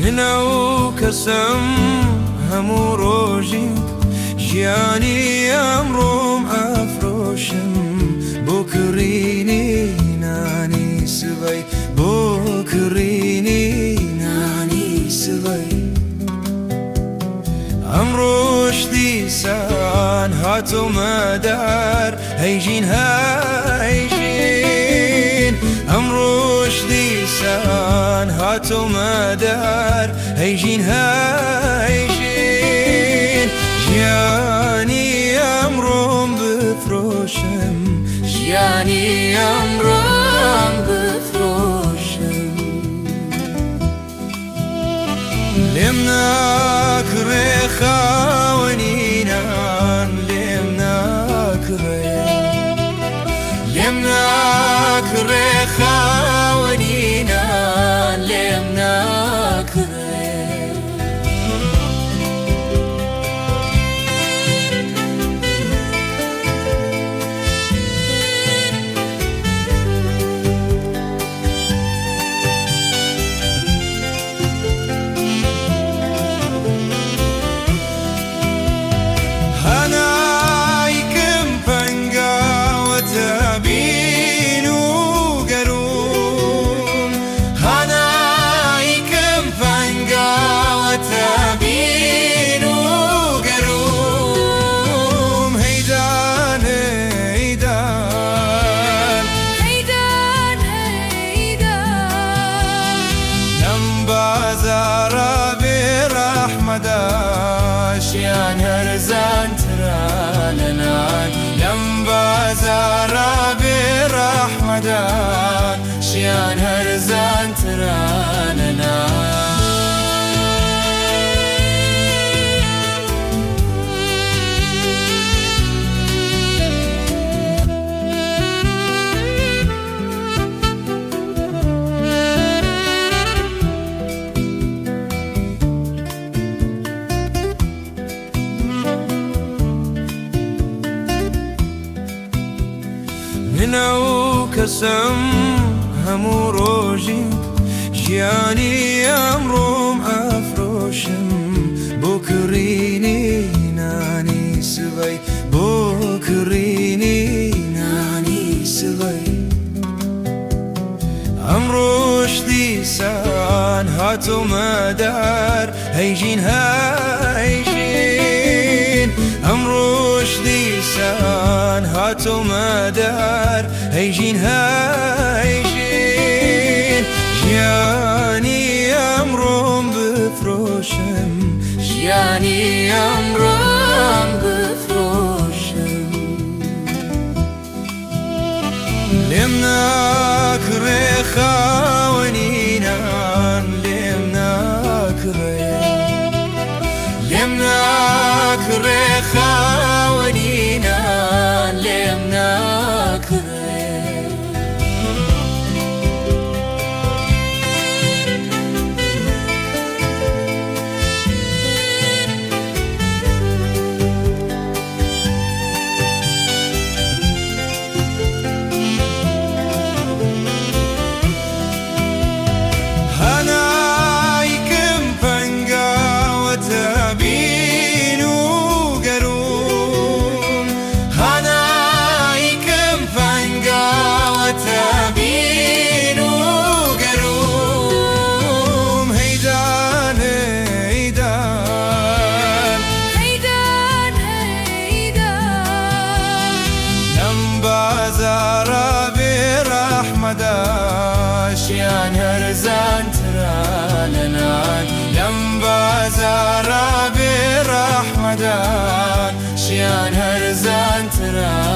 منو كسم همو روجي جياني أمروم أفروشم بكريني ناني سبي بكريني ناني سبي أمروش ديسان هاتو مدار هيجين هيجين أمروش ديسان هاتو مدار هيجين هيجين جياني أمروم بفروشم جياني أمروم بفروشم لمناك ريخا ونينان لمناك ريخا ونينان لمناك شيان هرزان تراننان لم بازارا برحمدان شيان هرزان تراننان منو كسم همو روجي جياني أمروم أفروشم بكريني ناني سبي بكريني ناني سبي أمروش ديسان هاتو مدار هيجين هيجين أمروش ديسان هاتو مدار هيجين هيجين جياني أمروم بفروشم جياني أمروم بفروشم لمناك ريخا ونينان لمناك ريخا ونينان لمناك هرزان ترالنان لم بازارا برحمدان شيان هرزان ترالنان